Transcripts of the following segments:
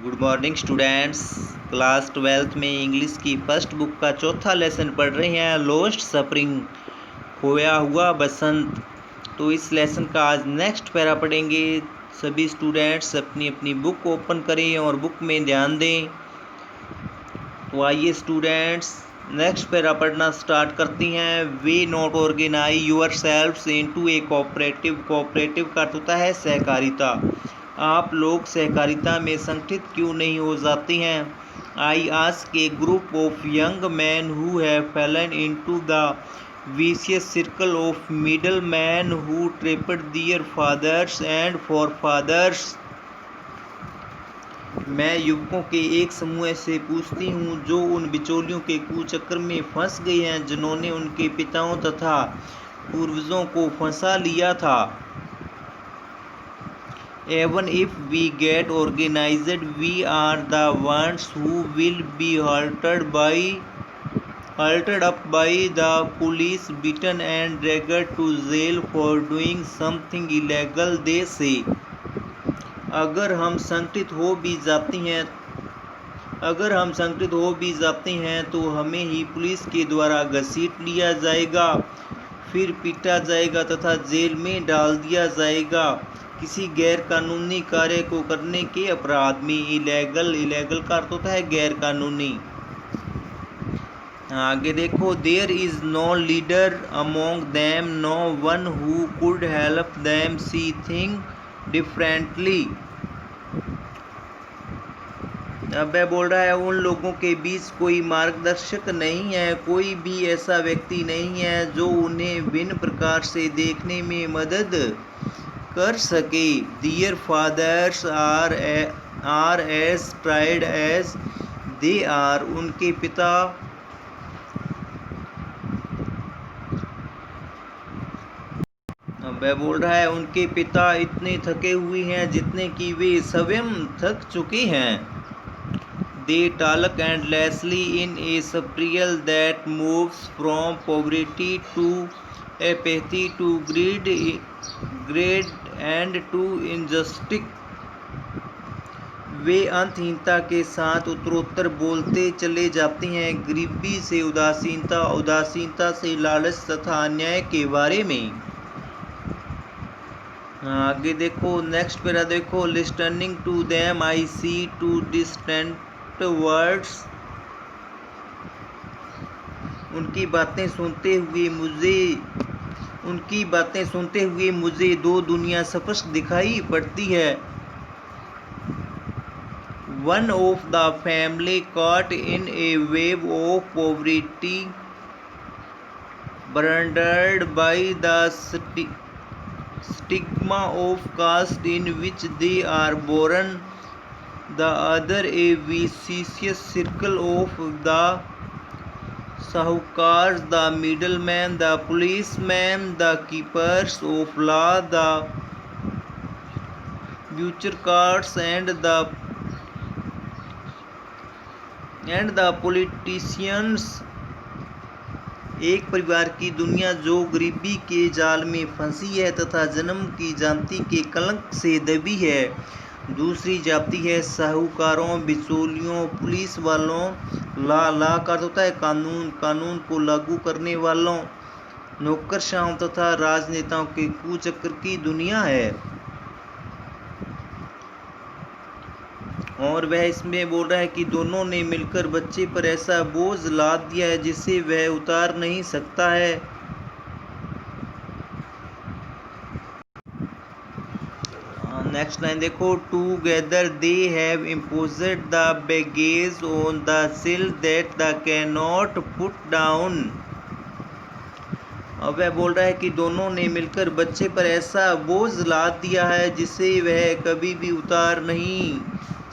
Good morning students. Class 12th में English की first book का चौथा लेसन पढ़ रहे हैं, लॉस्ट स्प्रिंग, खोया हुआ बसंत। तो इस लेसन का आज नेक्स्ट पैरा पढ़ेंगे। सभी स्टूडेंट्स अपनी अपनी बुक ओपन करें और बुक में ध्यान दें। तो आइए स्टूडेंट्स नेक्स्ट पैरा पढ़ना स्टार्ट करती हैं। We not organise yourselves into a cooperative. Cooperative का अर्थ होता है सहकारिता। आप लोग सहकारिता में संगठित क्यों नहीं हो जाते हैं? I ask A group of young man who have Fallon into the vicious circle of middlemen who trapped their fathers and forefathers। मैं युवकों के एक समूह से पूछती हूँ जो उन बिचौलियों के कुचक्र में फंस गए हैं जिन्होंने उनके पिताओं तथा पूर्वजों को फंसा लिया था। Even if we get organized, we are the ones who will be halted up by the police, beaten and dragged to jail for doing something illegal, they say। अगर हम संगठित हो भी जाते हैं तो हमें ही पुलिस के द्वारा घसीट लिया जाएगा, फिर पीटा जाएगा तथा जेल में डाल दिया जाएगा किसी गैर कानूनी कार्य को करने के अपराध में। इलेगल का अर्थ होता है गैर कानूनी। आगे देखो, there is no leader among them, no one who could help them see thing differently. अब वह बोल रहा है उन लोगों के बीच कोई मार्गदर्शक नहीं है, कोई भी ऐसा व्यक्ति नहीं है जो उन्हें भिन्न प्रकार से देखने में मदद कर सके। Their fathers are as tried as they are। उनके पिता वह बोल रहा है उनके पिता इतने थके हुए हैं जितने कि वे स्वयं थक चुके हैं। They talk endlessly in a spiral that moves from poverty to apathy to greed and to injustice। वे अंतहीनता के साथ उत्तरोत्तर बोलते चले जाते हैं, गरीबी से उदासीनता, उदासीनता से लालच तथा अन्याय के बारे में। आगे देखो नेक्स्ट पैरा देखो, listening to them I see two distant words. उनकी बातें सुनते हुए मुझे दो दुनिया स्पष्ट दिखाई पड़ती है। One of the family caught in a wave of poverty, burdened by the stigma of caste in which they are born, the other a vicious circle of the sahukars, the middlemen, the policemen, the keepers of law, the bureaucrats and the politicians। एक परिवार की दुनिया जो गरीबी के जाल में फंसी है तथा जन्म की जाति के कलंक से दबी है। दूसरी जाति है साहूकारों, बिचौलियों, पुलिस वालों, ला का अर्थ होता है कानून को लागू करने वालों, नौकरशाहों तथा राजनेताओं के कुचक्र की दुनिया है। और वह इसमें बोल रहा है कि दोनों ने मिलकर बच्चे पर ऐसा बोझ लाद दिया है जिसे वह उतार नहीं सकता है। नेक्स्ट लाइन देखो, together they have imposed the baggage on the seal that the can not put down. अब वह बोल रहा है कि दोनों ने मिलकर बच्चे पर ऐसा बोझ लाद दिया है जिसे वह कभी भी उतार नहीं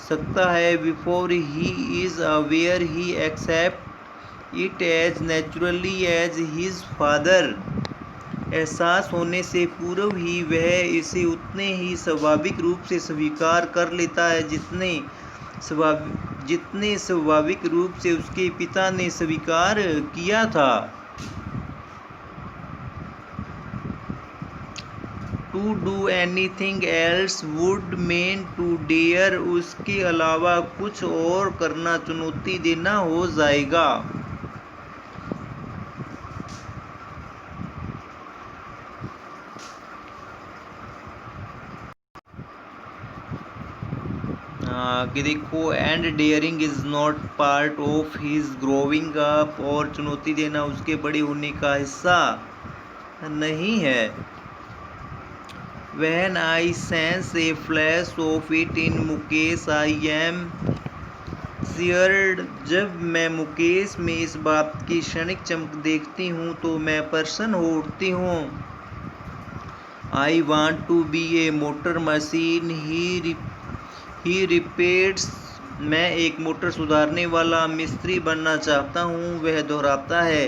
सकता है। Before he is aware he accept it as naturally as his father. एहसास होने से पूर्व ही वह इसे उतने ही स्वाभाविक रूप से स्वीकार कर लेता है जितने स्वाभाविक रूप से उसके पिता ने स्वीकार किया था। To do anything else would mean to dare, उसके अलावा कुछ और करना चुनौती देना हो जाएगा। कि देखो, and daring is not part of his growing up, और चुनौती देना उसके बड़े होने का हिस्सा नहीं है। When I sense a flash of it in Mukesh I am cheered, जब मैं मुकेश में इस बात की क्षणिक चमक देखती हूँ तो मैं प्रसन्न हो उठती हूँ। I want to be a motor machine, he repeats, मैं एक मोटर सुधारने वाला मिस्त्री बनना चाहता हूँ, वह दोहराता है।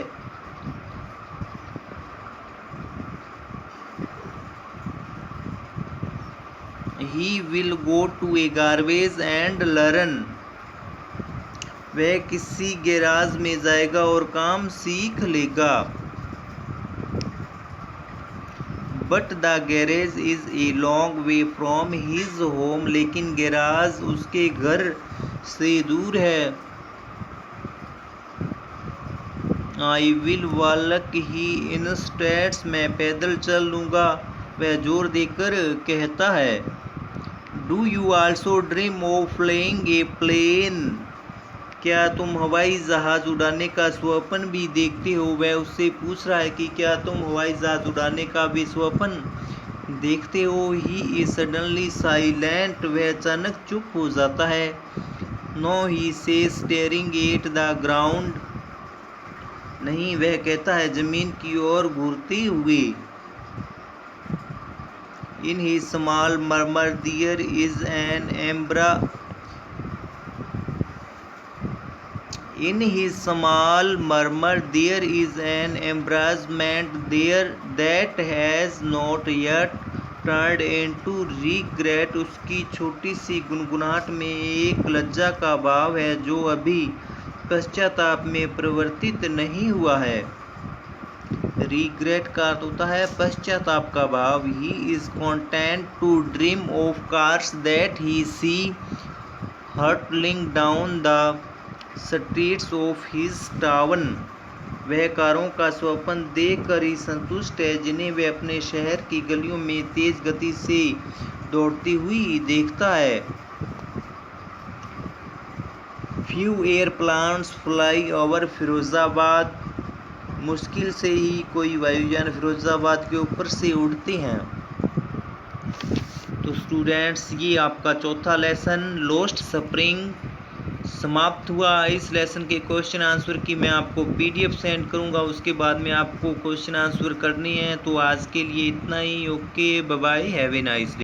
He will go to a garage and learn, वह किसी गैराज में जाएगा और काम सीख लेगा। But the garage is a long way from his home, लेकिन गैराज उसके घर से दूर है। I will walk, he insists, मैं पैदल चल लूँगा, वह जोर देकर कहता है। Do you also dream of flying a plane, क्या तुम हवाई जहाज उड़ाने का स्वप्न भी देखते हो? वह उससे पूछ रहा है कि क्या तुम हवाई जहाज उड़ाने का भी स्वप्न देखते हो। He is suddenly silent, वह अचानक चुप हो जाता है। No, he says, staring at the ground, नहीं, वह कहता है जमीन की ओर घूरते हुए। In his small murmur there is an embarrassment there that has not yet turned into regret, उसकी छोटी सी गुनगुनाहट में एक लज्जा का भाव है जो अभी पश्चाताप में परिवर्तित नहीं हुआ है। रिग्रेट का अर्थ होता है पश्चाताप का भाव। He is content to dream of cars that he see hurtling down the streets of his town, वह कारों का स्वप्न देख कर ही संतुष्ट है जिन्हें वह अपने शहर की गलियों में तेज गति से दौड़ती हुई देखता है। Few airplanes fly over Firozabad, मुश्किल से ही कोई वायुयान फिरोजाबाद के ऊपर से उड़ते हैं। तो स्टूडेंट्स, ये आपका चौथा लेसन लोस्ट स्प्रिंग समाप्त हुआ। इस लेसन के क्वेश्चन आंसर की मैं आपको PDF सेंड करूंगा, उसके बाद में आपको क्वेश्चन आंसर करनी है। तो आज के लिए इतना ही। Okay, bye bye, have a nice day.